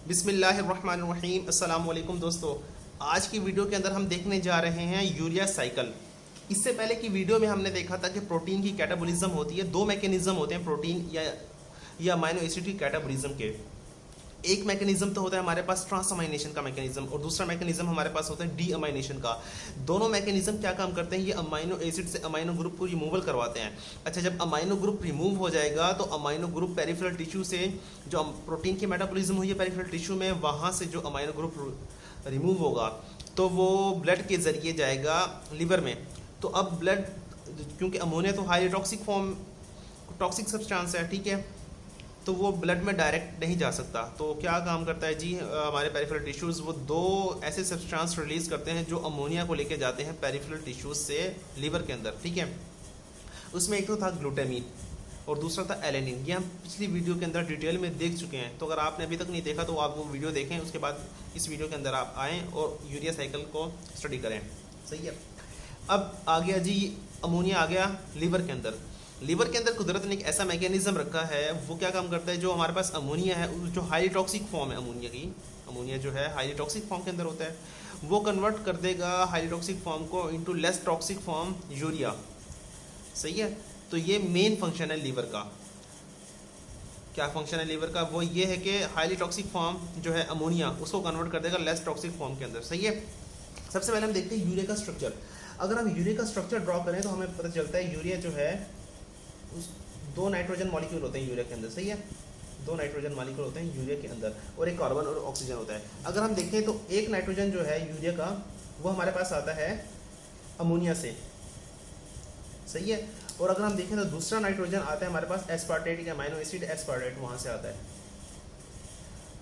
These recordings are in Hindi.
बिस्मिल्लाहिर्रहमानिर्रहीम। अस्सलाम वालेकुम दोस्तों, आज की वीडियो के अंदर हम देखने जा रहे हैं यूरिया साइकिल। इससे पहले की वीडियो में हमने देखा था कि प्रोटीन की कैटाबॉलिज्म होती है। दो मैकेनिज्म होते हैं प्रोटीन या अमाइनो एसिड की कैटाबॉलिज्म के। एक मैकेनिज्म तो होता है हमारे पास ट्रांसअमाइनेशन का मैकेनिज्म, और दूसरा मैकेनिज्म हमारे पास होता है डी अमाइनेशन का। दोनों मैकेनिज्म क्या काम करते हैं? ये अमाइनो एसिड से अमाइनो ग्रुप को रिमूवल करवाते हैं। अच्छा, जब अमाइनो ग्रुप रिमूव हो जाएगा तो अमाइनो ग्रुप पेरिफेरल टिश्यू से, जो प्रोटीन की मेटाबॉलिज्म हुई है पेरिफेरल टिश्यू में, वहाँ से जो अमाइनो ग्रुप रिमूव होगा तो वो ब्लड के ज़रिए जाएगा लिवर में। तो अब ब्लड, क्योंकि अमोनिया तो high toxic form toxic substance है, ठीक है, तो वो ब्लड में डायरेक्ट नहीं जा सकता। तो क्या काम करता है जी, हमारे पेरिफेरल टिश्यूज़ वो दो ऐसे सब्सटेंस रिलीज़ करते हैं जो अमोनिया को लेके जाते हैं पेरिफेरल टिश्यूज़ से लिवर के अंदर, ठीक है। उसमें एक तो था ग्लूटामीन और दूसरा था एलेनिन। ये हम पिछली वीडियो के अंदर डिटेल में देख चुके हैं। तो अगर आपने अभी तक नहीं देखा तो आप वो वीडियो देखें, उसके बाद इस वीडियो के अंदर आप आएँ और यूरिया साइकिल को स्टडी करें, सही है। अब आ गया जी, अमोनिया आ गया लिवर के अंदर। लिवर के अंदर कुदरत ने एक ऐसा मैकेनिज्म रखा है, वो क्या काम करता है, जो हमारे पास अमोनिया है, जो हाई टॉक्सिक फॉर्म है अमोनिया की, अमोनिया जो है हाई टॉक्सिक फॉर्म के अंदर होता है, वो कन्वर्ट कर देगा हाई टॉक्सिक फॉर्म को into less toxic form urea, सही है। तो ये मेन फंक्शन है लीवर का। क्या फंक्शन है लीवर का? वो ये है कि हाईली टॉक्सिक फॉर्म जो है अमोनिया, उसको कन्वर्ट कर देगा लेस टॉक्सिक फॉर्म के अंदर, सही है। सबसे पहले हम देखते हैं यूरिया का स्ट्रक्चर। अगर हम यूरिया का स्ट्रक्चर ड्रॉ करें तो हमें पता चलता है यूरिया जो है उस दो नाइट्रोजन मॉलिक्यूल होते हैं यूरिया के अंदर, सही है। दो नाइट्रोजन मॉलिक्यूल होते हैं यूरिया के अंदर और एक कार्बन और ऑक्सीजन होता है। अगर हम देखें तो एक नाइट्रोजन जो है यूरिया का, वो हमारे पास आता है अमोनिया से, सही है। और अगर हम देखें तो दूसरा नाइट्रोजन आता है हमारे पास एस्पार्टेट, अमाइनो एसिड एस्पार्टेट, वहाँ से आता है।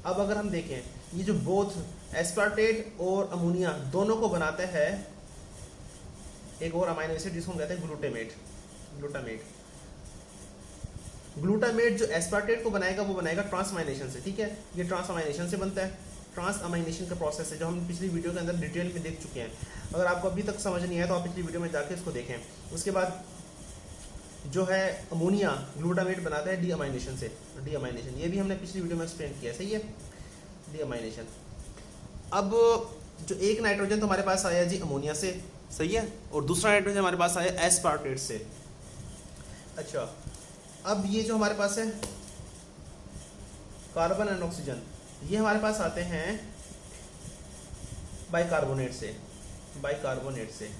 अब अगर हम देखें, ये जो बोथ एस्पार्टेट और अमोनिया दोनों को बनाते हैं एक और अमाइनो एसिड जिसको हम कहते हैं ग्लूटामेट। ग्लूटामेट जो एस्पार्टेट को बनाएगा वो बनाएगा ट्रांसअमाइनेशन से, ठीक है। ये ट्रांसअमाइनेशन से बनता है। ट्रांसअमाइनेशन का प्रोसेस है जो हम पिछली वीडियो के अंदर डिटेल में देख चुके हैं। अगर आपको अभी तक समझ नहीं आया तो आप पिछली वीडियो में जाके इसको देखें। उसके बाद जो है अमोनिया ग्लूटामेट बनाता है डीअमाइनेशन से। डीअमाइनेशन ये भी हमने पिछली वीडियो में एक्सप्लेन किया, सही है, डीअमाइनेशन। अब जो एक नाइट्रोजन तो हमारे पास आया जी अमोनिया से, सही है, और दूसरा नाइट्रोजन हमारे पास आया एस्पार्टेट से। अच्छा, अब ये जो हमारे पास है कार्बन एंड ऑक्सीजन, ये हमारे पास आते हैं बाइकार्बोनेट से।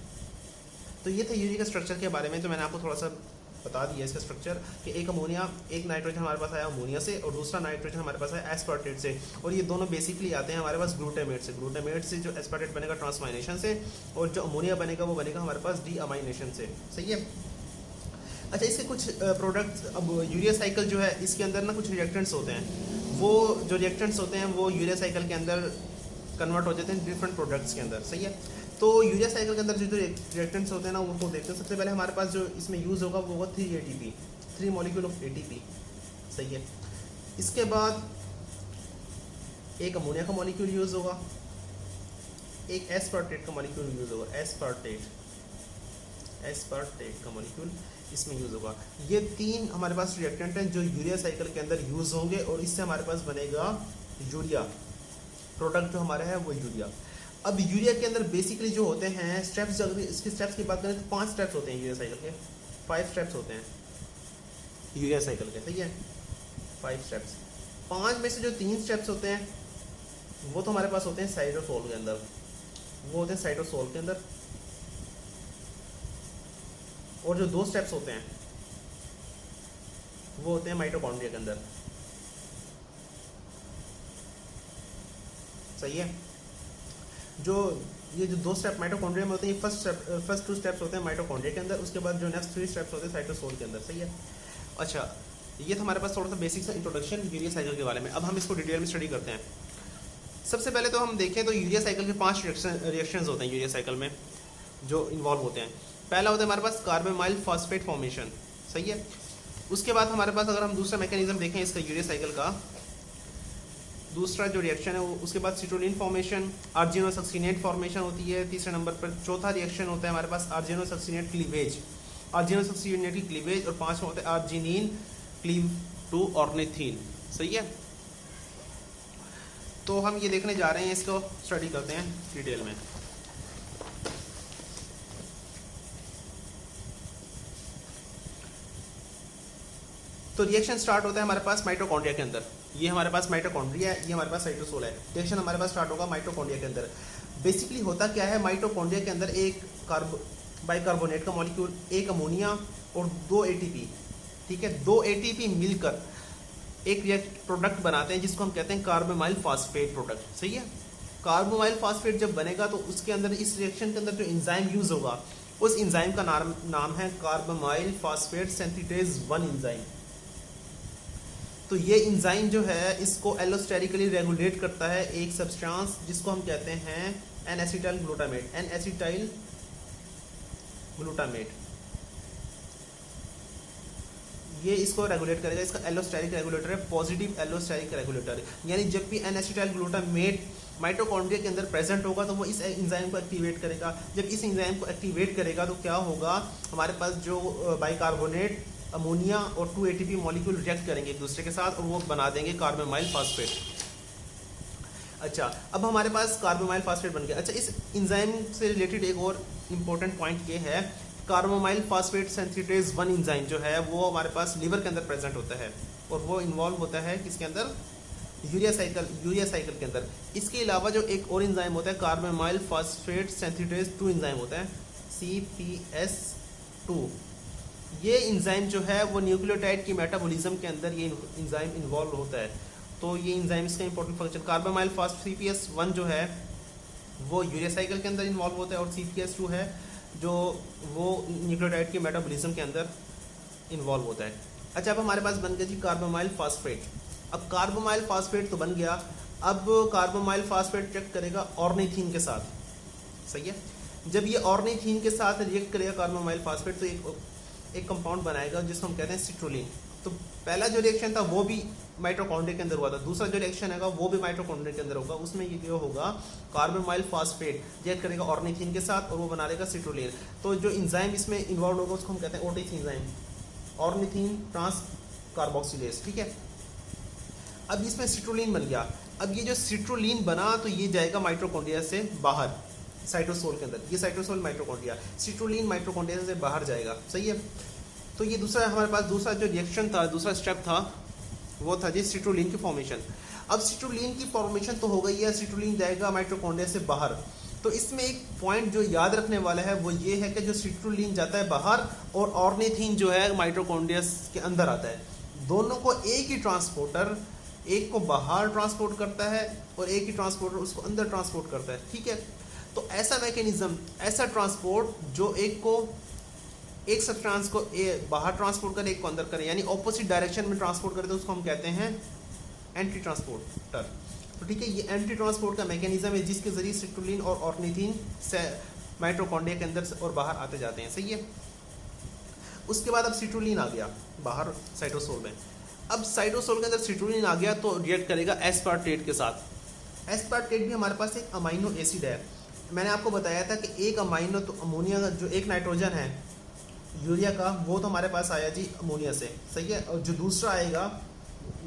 तो ये था यूरिया के स्ट्रक्चर के बारे में। तो मैंने आपको थोड़ा सा बता दिया इसका स्ट्रक्चर कि एक नाइट्रोजन हमारे पास आया अमोनिया से और दूसरा नाइट्रोजन हमारे पास आया एस्पार्टेट से, और ये दोनों बेसिकली आते हैं हमारे पास ग्लूटामेट से जो एस्पार्टेट बनेगा ट्रांसअमाइनेशन से, और जो अमोनिया बनेगा वो बनेगा हमारे पास डीअमाइनेशन से, सही है। अच्छा, इसके कुछ प्रोडक्ट्स, अब यूरिया साइकिल जो है इसके अंदर ना कुछ रिएक्टेंट्स होते हैं। वो जो रिएक्टेंट्स होते हैं वो यूरिया साइकिल के अंदर कन्वर्ट हो जाते हैं डिफरेंट प्रोडक्ट्स के अंदर, सही है। तो यूरिया साइकिल के अंदर जो रिएक्टेंट्स होते हैं ना उनको देखते हैं। सबसे पहले हमारे पास जो इसमें यूज़ होगा वो 3 ATP, 3 मॉलिक्यूल ऑफ ATP, सही है। इसके बाद एक अमोनिया का मॉलिक्यूल यूज़ होगा, एक एस्पार्टेट का मॉलिक्यूल यूज़ होगा, एस्पार्टेट का मॉलिक्यूल इसमें यूज़ होगा। ये 3 हमारे पास रिएक्टेंट हैं जो यूरिया साइकिल के अंदर यूज़ होंगे, और इससे हमारे पास बनेगा यूरिया। प्रोडक्ट जो हमारा है वो यूरिया। अब यूरिया के अंदर बेसिकली जो होते हैं स्टेप्स, अगर इसके स्टेप्स की बात करें तो 5 स्टेप्स होते हैं यूरिया साइकिल के। 5 स्टेप्स होते हैं यूरिया साइकिल के, सही है, 5 स्टेप्स। 5 में से जो 3 स्टेप्स होते हैं वो तो हमारे पास होते हैं साइटोसोल के अंदर, और जो 2 स्टेप्स होते हैं वो होते हैं माइटोकॉन्ड्रिया के अंदर, सही है। ये जो 2 स्टेप माइटोकॉन्ड्रिया में होते हैं, फर्स्ट 2 स्टेप्स होते हैं माइटोकॉन्ड्रिया के अंदर। उसके बाद जो नेक्स्ट 3 स्टेप्स होते हैं साइटोसोल के अंदर, सही है। अच्छा, ये था हमारे पास थोड़ा सा बेसिक सा इंट्रोडक्शन यूरिया साइकिल के बारे में। अब हम इसको डिटेल में स्टडी करते हैं। सबसे पहले तो हम देखें तो यूरिया साइकिल के 5 रिएक्शंस होते हैं यूरिया साइकिल में जो इन्वॉल्व होते हैं। पहला होता है हमारे पास कार्बामाइल फॉस्फेट फॉर्मेशन, सही है। उसके बाद हमारे पास अगर हम दूसरा मैकेनिज्म देखें इसका यूरिया साइकिल का, दूसरा जो रिएक्शन है वो, उसके बाद सिटोलिन फॉर्मेशन, आर्जिनोसक्सिनेट फॉर्मेशन होती है तीसरे नंबर पर। चौथा रिएक्शन होता है हमारे पास आर्जिनोसक्सिनेट क्लीवेज, आर्जिनोसक्सिनेट की क्लीवेज, और 5वां होता है आर्जिनिन क्लीव टू ऑर्निथीन, सही है। तो हम ये देखने जा रहे हैं, इसको स्टडी करते हैं डिटेल में। तो रिएक्शन स्टार्ट होता है हमारे पास माइटोकॉन्ड्रिया के अंदर। ये हमारे पास माइटोकॉन्ड्रिया है, ये हमारे पास साइटोसोल है। रिएक्शन हमारे पास स्टार्ट होगा माइटोकॉन्ड्रिया के अंदर। बेसिकली होता क्या है, माइटोकॉन्ड्रिया के अंदर एक बाइकार्बोनेट का मॉलिक्यूल, एक अमोनिया और 2 एटीपी, ठीक है, 2 एटीपी मिलकर एक प्रोडक्ट बनाते हैं जिसको हम कहते हैं कार्बोमाइल फॉस्फेट प्रोडक्ट। सही है। कार्बोमाइल फॉस्फेट जब बनेगा तो उसके अंदर, इस रिएक्शन के अंदर जो एंजाइम यूज होगा उस एंजाइम का नाम है कार्बोमाइल फॉस्फेट सिंथेटेज 1 एंजाइम। तो ये एंजाइम जो है इसको एलोस्टेरिकली रेगुलेट करता है एक सब्सटेंस जिसको हम कहते हैं N acetyl glutamate. N acetyl glutamate ये इसको रेगुलेट करेगा। इसका एलोस्टेरिक रेगुलेटर है, पॉजिटिव एलोस्टेरिक रेगुलेटर। यानी जब भी एन एसिटाइल ग्लूटामेट माइटोकॉन्ड्रिया के अंदर प्रेजेंट होगा तो वो इस एंजाइम को एक्टिवेट करेगा। जब इस एंजाइम को एक्टिवेट करेगा तो क्या होगा, हमारे पास जो बाइकार्बोनेट, अमोनिया और 2 एटीपी मॉलिक्यूल रिएक्ट करेंगे एक दूसरे के साथ और वो बना देंगे कार्बोमाइल फॉस्फेट। अच्छा, अब हमारे पास कार्बोमाइल फॉस्फेट बन गया। अच्छा, इस एंजाइम से रिलेटेड एक और इम्पोर्टेंट पॉइंट ये है, कार्बोमाइल फॉस्फेट सिंथेटेज 1 एंजाइम जो है वो हमारे पास लिवर के अंदर प्रेजेंट होता है और वो इन्वॉल्व होता है किसके अंदर, यूरिया साइकिल के अंदर। इसके अलावा जो एक और एंजाइम होता है कार्बोमाइल फॉस्फेट सिंथेटेज 2 एंजाइम होता है, CPS2। ये एंजाइम जो है वो न्यूक्लियोटाइड की मेटाबॉलिज्म के अंदर ये एंजाइम इन्वॉल्व होता है। तो ये एंजाइम इसका important function, carbamoyl phosphate CPS1 जो है वो यूरिया साइकिल के अंदर इन्वॉल्व होता है और CPS2 है जो वो न्यूक्लियोटाइड के मेटाबॉलिज्म के अंदर इन्वॉल्व होता है। अच्छा, अब हमारे पास बन गया जी कार्बोमाइल फॉस्फेट। अब कार्बोमाइल फॉस्फेट तो बन गया, अब कार्बोमाइल फॉस्फेट रिएक्ट करेगा ऑर्निथीन के साथ। सही है। जब ये ऑर्निथीन के साथ रिएक्ट करेगा कार्बोमाइल फॉस्फेट तो एक कंपाउंड बनाएगा जिसको हम कहते हैं सिट्रोलिन। तो पहला जो रिएक्शन था वो भी माइटोकॉन्ड्रिया के अंदर हुआ था, दूसरा जो रिएक्शन है वो भी माइटोकॉन्ड्रिया के अंदर होगा। उसमें ये जो होगा, कार्बोमाइल फॉस्फेट रिएक्ट करेगा ऑर्निथीन के साथ और वो बना लेगा सिट्रोलिन। तो जो एंजाइम इसमें इन्वॉल्व होगा उसको हम कहते हैं OTC enzyme, ornithine transcarboxylase. ठीक है। अब इसमें सिट्रोलिन बन गया। अब ये जो सिट्रोलिन बना तो ये जाएगा माइटोकॉन्ड्रिया से बाहर साइटोसोल के अंदर। ये साइटोसोल माइटोकॉन्ड्रिया, सिट्रोलिन माइटोकॉन्ड्रिया से बाहर जाएगा। सही है। तो ये दूसरा हमारे पास दूसरा जो रिएक्शन था, दूसरा स्टेप था वो था जी सिट्रोलिन की फॉर्मेशन। अब सिट्रोलिन की फॉर्मेशन तो हो गई है, सिट्रोलिन जाएगा माइटोकॉन्ड्रिया से बाहर। तो इसमें एक पॉइंट जो याद रखने वाला है वो ये है कि जो सिट्रोलिन जाता है बाहर और ऑर्निथीन जो है माइटोकॉन्ड्रिया के अंदर आता है, दोनों को एक ही ट्रांसपोर्टर, एक को बाहर ट्रांसपोर्ट करता है और एक ही ट्रांसपोर्टर उसको अंदर ट्रांसपोर्ट करता है। ठीक है। तो ऐसा मैकेनिज्म, ऐसा ट्रांसपोर्ट जो एक सब्सटेंस को बाहर ट्रांसपोर्ट करे, एक को अंदर करे, यानी ऑपोजिट डायरेक्शन में ट्रांसपोर्ट करे, तो उसको हम कहते हैं एंटी ट्रांसपोर्टर। तो ठीक है, ये एंटी ट्रांसपोर्ट का मैकेनिज्म है जिसके जरिए सिट्रोलिन और ऑर्निथीन से माइटोकॉन्ड्रिया के अंदर और बाहर आते जाते हैं। सही है। उसके बाद अब सिट्रोलिन आ गया बाहर साइटोसोल में। अब साइटोसोल के अंदर सिट्रोलिन आ गया तो रिएक्ट करेगा एस्पार्टेट के साथ। एस्पार्टेट भी हमारे पास एक अमाइनो एसिड है। मैंने आपको बताया था कि एक अमाइनो, तो अमोनिया का जो एक नाइट्रोजन है यूरिया का, वो तो हमारे पास आया जी अमोनिया से। सही है। और जो दूसरा आएगा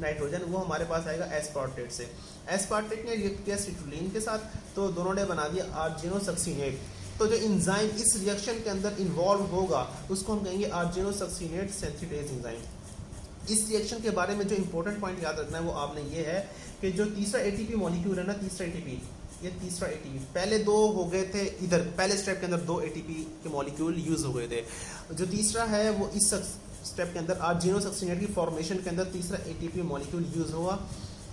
नाइट्रोजन वो हमारे पास आएगा एस्पार्टेट से। एस्पार्टेट ने रिएक्ट किया सिट्रोलिन के साथ तो दोनों ने बना दिया आर्जिनोसक्सीनेट। तो जो एंजाइम इस रिएक्शन के अंदर इन्वॉल्व होगा उसको हम कहेंगे आर्जिनोसक्सीनेट सिंथेटेज एंजाइम। इस रिएक्शन के बारे में जो इंपॉर्टेंट पॉइंट याद रखना है वो आपने ये है कि जो तीसरा एटीपी मॉलिक्यूल है ना, तीसरा एटीपी, ये तीसरा एटीपी, पहले दो हो गए थे इधर, पहले स्टेप के अंदर 2 एटीपी के मॉलिक्यूल यूज हो गए थे। जो तीसरा है वो इस स्टेप के अंदर आर्जिनोसक्सीनेट की फॉर्मेशन के अंदर तीसरा एटीपी मॉलिक्यूल यूज होगा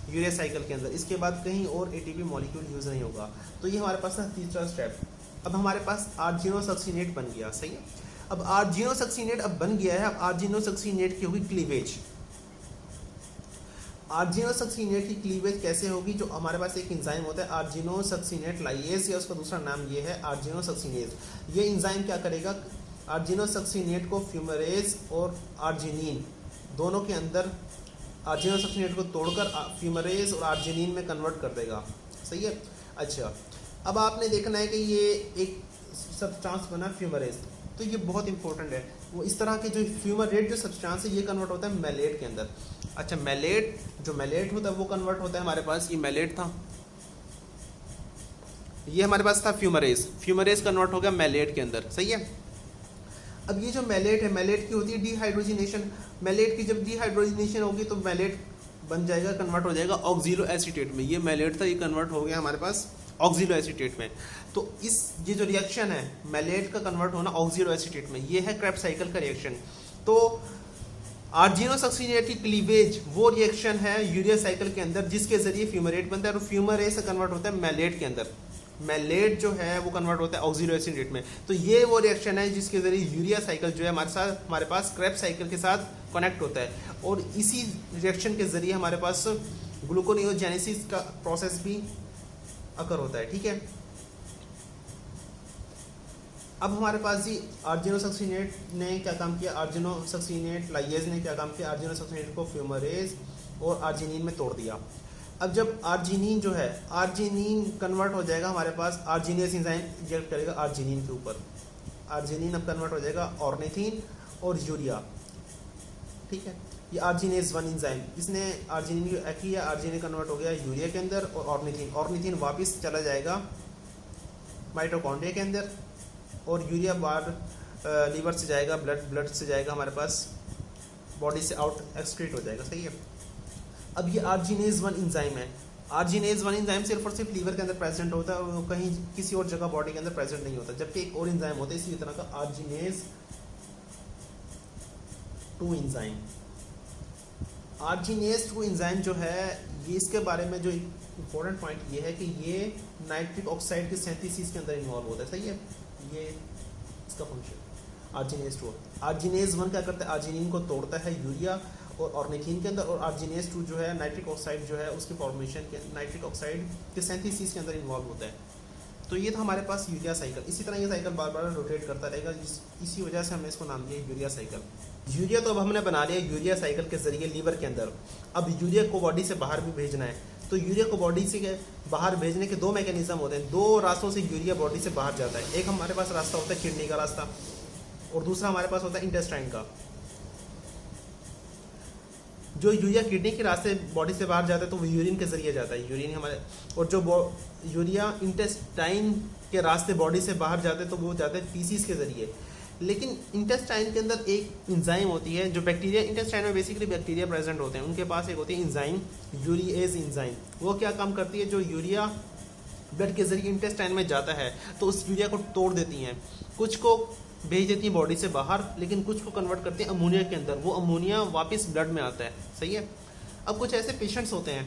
यूरिया साइकिल के अंदर। इसके बाद कहीं और एटीपी मॉलिक्यूल यूज नहीं होगा। तो ये हमारे पास था तीसरा स्टेप। अब हमारे पास आर्जिनोसक्सीनेट बन गया। सही है। अब आर्जिनोसक्सीनेट अब बन गया है। अब आर्जिनोसक्सीनेट की होगी क्लीवेज। आर्जिनोसक्सीनेट की क्लीवेज कैसे होगी? जो हमारे पास एक एंजाइम होता है आर्जिनोसक्सीनेट लाइएज, या उसका दूसरा नाम ये है आर्जिनोसक्सीनेज। ये एंजाइम क्या करेगा? आर्जिनोसक्सीनेट को फ्यूमरेज और आर्जिनिन दोनों के अंदर आर्जिनोसक्सीनेट को तोड़कर फ्यूमरेज और आर्जिनिन में कन्वर्ट कर देगा। सही है। अच्छा, अब आपने देखना है कि ये एक सब्सटेंस बना फ्यूमरेज, तो ये बहुत इंपॉर्टेंट है। वो इस तरह के जो फ्यूमरेट जो सब्सटेंस है ये कन्वर्ट होता है मैलेट के अंदर। अच्छा, मैलेट, जो मैलेट होता है वो कन्वर्ट होता है हमारे पास, ये मैलेट था, ये हमारे पास था फ्यूमरेज, फ्यूमरेज कन्वर्ट हो गया मैलेट के अंदर, सही है। अब ये जो मैलेट है, मैलेट की होती है डिहाइड्रोजिनेशन, मैलेट की जब डिहाइड्रोजिनेशन होगी तो मैलेट बन जाएगा, कन्वर्ट हो जाएगा ऑक्सीलो एसीटेट में। ये मैलेट था, ये कन्वर्ट हो गया हमारे पास ऑक्सीलो एसीटेट में। तो इस ये जो रिएक्शन है मैलेट का कन्वर्ट होना ऑक्सीलो एसीटेट में, ये है क्रेब्स साइकिल का रिएक्शन। तो आर्जिनो सक्सीनेट की क्लीवेज वो रिएक्शन है यूरिया साइकिल के अंदर जिसके जरिए फ्यूमरेट बनता है, और फ्यूमरेज से कन्वर्ट होता है मैलेट के अंदर। मैलेट जो है वो कन्वर्ट होता है ऑक्सीलो एसीटेट में। तो ये वो रिएक्शन है जिसके जरिए यूरिया साइकिल जो है हमारे पास क्रेब्स साइकिल के साथ कनेक्ट होता है, और इसी रिएक्शन के जरिए हमारे पास ग्लूकोनियोजेनेसिस का प्रोसेस भी अकर होता है, ठीक है। अब हमारे पास जी आर्जिनोसक्सीनेट ने क्या काम किया, आर्जिनोसक्सीनेट लाइएज ने क्या काम किया, आर्जिनोसक्सीनेट को फ्यूमरेज और आर्जिनिन में तोड़ दिया। अब जब आर्जिनिन जो है, आर्जिनिन कन्वर्ट हो जाएगा हमारे पास, आर्जिनेस एंजाइम रिएक्ट करेगा आर्जिनिन के ऊपर, आर्जिनिन अब कन्वर्ट हो जाएगा ऑर्निथिन और यूरिया, ठीक है। ये आर्जिनेस 1 एंजाइम, इसने आर्जिनिन किया, आर्जिनिन कन्वर्ट हो गया यूरिया के अंदर, और ऑर्निथिन, ऑर्निथिन वापस चला जाएगा माइटोकॉन्ड्रिया के अंदर, और यूरिया बार लीवर से जाएगा, ब्लड से जाएगा हमारे पास, बॉडी से आउट एक्सक्रीट हो जाएगा, सही है। अब ये आर्जिनेज 1 एंजाइम है, आर्जिनेज 1 एंजाइम सिर्फ और सिर्फ लीवर के अंदर प्रेजेंट होता है, और कहीं किसी और जगह बॉडी के अंदर प्रेजेंट नहीं होता, जबकि एक और एंजाइम होता है इसी तरह का आर्जिनेज 2 एंजाइम। आर्जिनेज 2 एंजाइम जो है ये, इसके बारे में जो इम्पोर्टेंट पॉइंट ये है कि ये नाइट्रिक ऑक्साइड के सिंथेसिस के अंदर इन्वॉल्व होता है, सही है। ये इसका फंक्शन आर्जिनेज 2। आर्जिनेज 1 क्या करता है, आर्जिनिन को तोड़ता है यूरिया और ऑर्निथिन के अंदर, और आर्जिनेज 2 जो है नाइट्रिक ऑक्साइड जो है उसके फॉर्मेशन के, नाइट्रिक ऑक्साइड के सिंथेसिस के अंदर इन्वॉल्व होता है। तो ये था हमारे पास यूरिया साइकिल। इसी तरह ये साइकिल बार बार रोटेट करता रहेगा, इसी वजह से हमने इसको नाम दिया यूरिया साइकिल। यूरिया तो अब हमने बना लिया यूरिया साइकिल के जरिए लीवर के अंदर। अब यूरिया को बॉडी से बाहर भी भेजना है, तो यूरिया को बॉडी से बाहर भेजने के 2 मैकेनिज्म होते हैं, 2 रास्तों से यूरिया बॉडी से बाहर जाता है। एक हमारे पास रास्ता होता है किडनी का रास्ता, और दूसरा हमारे पास होता है इंटेस्टाइन का। जो यूरिया किडनी के रास्ते बॉडी से बाहर जाता है तो वो यूरिन के जरिए जाता है, यूरिन हमारे, और जो यूरिया इंटेस्टाइन के रास्ते बॉडी से बाहर जाते हैं तो वो जाते हैं फीसिस के जरिए। लेकिन इंटेस्टाइन के अंदर एक एंजाइम होती है, जो बैक्टीरिया, इंटेस्टाइन में बेसिकली बैक्टीरिया प्रेजेंट होते हैं, उनके पास एक होती है एंजाइम यूरिएज एंजाइम। वो क्या काम करती है, जो यूरिया ब्लड के जरिए इंटेस्टाइन में जाता है तो उस यूरिया को तोड़ देती हैं, कुछ को भेज देती हैं बॉडी से बाहर, लेकिन कुछ को कन्वर्ट करते हैं अमोनिया के अंदर, वो अमोनिया वापस ब्लड में आता है, सही है। अब कुछ ऐसे पेशेंट्स होते हैं,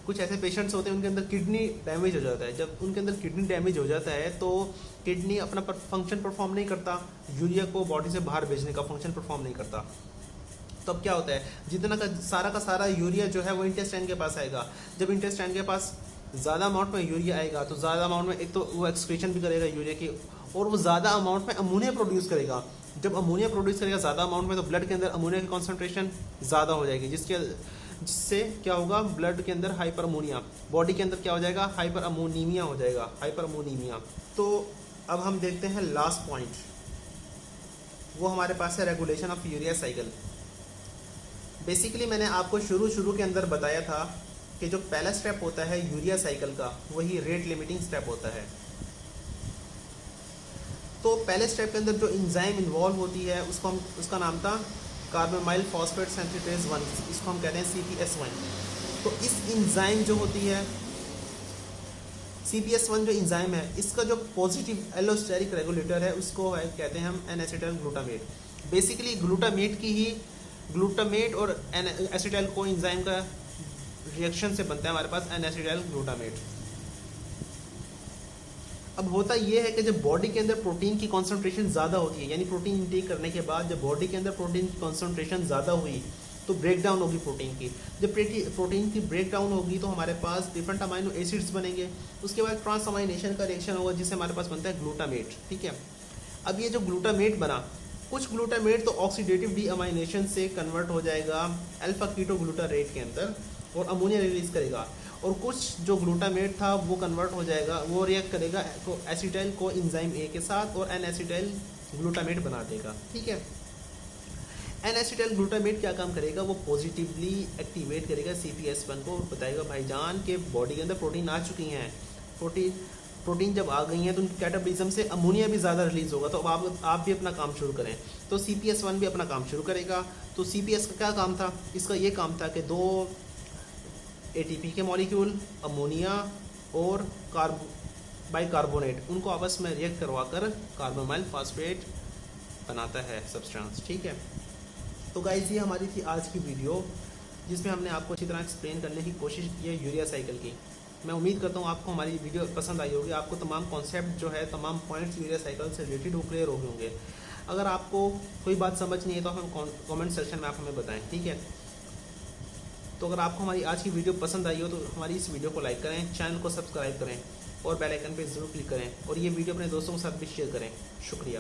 उनके अंदर किडनी डैमेज हो जाता है। जब उनके अंदर किडनी डैमेज हो जाता है तो किडनी अपना फंक्शन परफॉर्म नहीं करता, यूरिया को बॉडी से बाहर भेजने का फंक्शन परफॉर्म नहीं करता। तब क्या होता है, जितना का सारा यूरिया जो है वो इंटेस्टाइन के पास आएगा। जब इंटेस्टाइन के पास ज़्यादा अमाउंट में यूरिया आएगा तो ज़्यादा अमाउंट में एक तो वो एक्सक्रीशन भी करेगा यूरिया की, और वो ज़्यादा अमाउंट में अमोनिया प्रोड्यूस करेगा। जब अमोनिया प्रोड्यूस करेगा ज़्यादा अमाउंट में तो ब्लड के अंदर अमोनिया की कॉन्सेंट्रेशन ज़्यादा हो जाएगी, जिससे क्या होगा, ब्लड के अंदर हाइपर अमोनिया, बॉडी के अंदर क्या हो जाएगा, हाइपर अमोनीमिया हो जाएगा, हाइपर अमोनीमिया। तो अब हम देखते हैं लास्ट पॉइंट, वो हमारे पास है regulation of urea cycle. Basically मैंने आपको शुरू के अंदर बताया था कि जो पहला स्टेप होता है यूरिया साइकिल का, वही रेट लिमिटिंग स्टेप होता है। तो पहले स्टेप के अंदर जो एंजाइम इन्वॉल्व होती है उसका नाम था कार्बामाइल फॉस्फेट सिंथेटेज 1, इसको हम कहते हैं CPS1। तो इस एंजाइम जो होती है CPS1 जो एंजाइम है, इसका जो पॉजिटिव एलोस्टेरिक रेगुलेटर है उसको कहते हैं हम एन-एसिटाइल ग्लूटामेट। बेसिकली ग्लूटामेट और एसिटाइल को एंजाइम का रिएक्शन से बनता है हमारे पास एन-एसिटाइल ग्लूटामेट। अब होता यह है कि जब बॉडी के अंदर प्रोटीन की कॉन्सेंट्रेशन ज़्यादा होती है, यानी प्रोटीन इंटेक करने के बाद जब बॉडी के अंदर प्रोटीन की कॉन्सेंट्रेशन ज़्यादा हुई तो ब्रेक डाउन होगी प्रोटीन की। जब प्रोटीन की ब्रेक डाउन होगी तो हमारे पास डिफरेंट अमाइनो एसिड्स बनेंगे, उसके बाद ट्रांसअमाइनेशन का रिएक्शन होगा जिससे हमारे पास बनता है ग्लूटामेट, ठीक है। अब ये जो ग्लूटामेट बना, कुछ ग्लूटामेट तो ऑक्सीडेटिव डीअमाइनेशन से कन्वर्ट हो जाएगा अल्फा कीटोग्लूटारेट के अंदर और अमोनिया रिलीज करेगा, और कुछ जो ग्लूटामेट था वो कन्वर्ट हो जाएगा, वो रिएक्ट करेगा एसिटाइल को एंजाइम ए के साथ और एन-एसिटाइल ग्लूटामेट बना देगा, ठीक है। एन-एसिटाइल ग्लूटामेट क्या काम करेगा, वो पॉजिटिवली एक्टिवेट करेगा CPS1 को, बताएगा भाईजान के बॉडी के अंदर प्रोटीन आ चुकी हैं, प्रोटीन जब आ गई हैं तो उनकी कैटाबॉलिज्म से अमोनिया भी ज़्यादा रिलीज़ होगा, तो अब आप भी अपना काम शुरू करें। तो CPS1 भी अपना काम शुरू करेगा। तो CPS का क्या काम था? इसका ये काम था कि 2 ATP के मॉलिक्यूल, अमोनिया और बाइकार्बोनेट, उनको आपस में रिएक्ट करवा कर कार्बोमाइल फास्फेट बनाता है सब्सटेंस। ठीक है, तो गाइस ये हमारी थी आज की वीडियो, जिसमें हमने आपको अच्छी तरह एक्सप्लेन करने की कोशिश की है यूरिया साइकिल की। मैं उम्मीद करता हूँ आपको हमारी वीडियो पसंद आई होगी, आपको तमाम कॉन्सेप्ट जो है, तमाम पॉइंट्स यूरिया साइकिल से रिलेटेड वो क्लियर हो गए होंगे। अगर आपको कोई बात समझ नहीं है तो हम कमेंट सेक्शन में आप हमें बताएं, ठीक है। तो अगर आपको हमारी आज की वीडियो पसंद आई हो तो हमारी इस वीडियो को लाइक करें, चैनल को सब्सक्राइब करें और बेल आइकन पर ज़रूर क्लिक करें, और ये वीडियो अपने दोस्तों के साथ भी शेयर करें। शुक्रिया।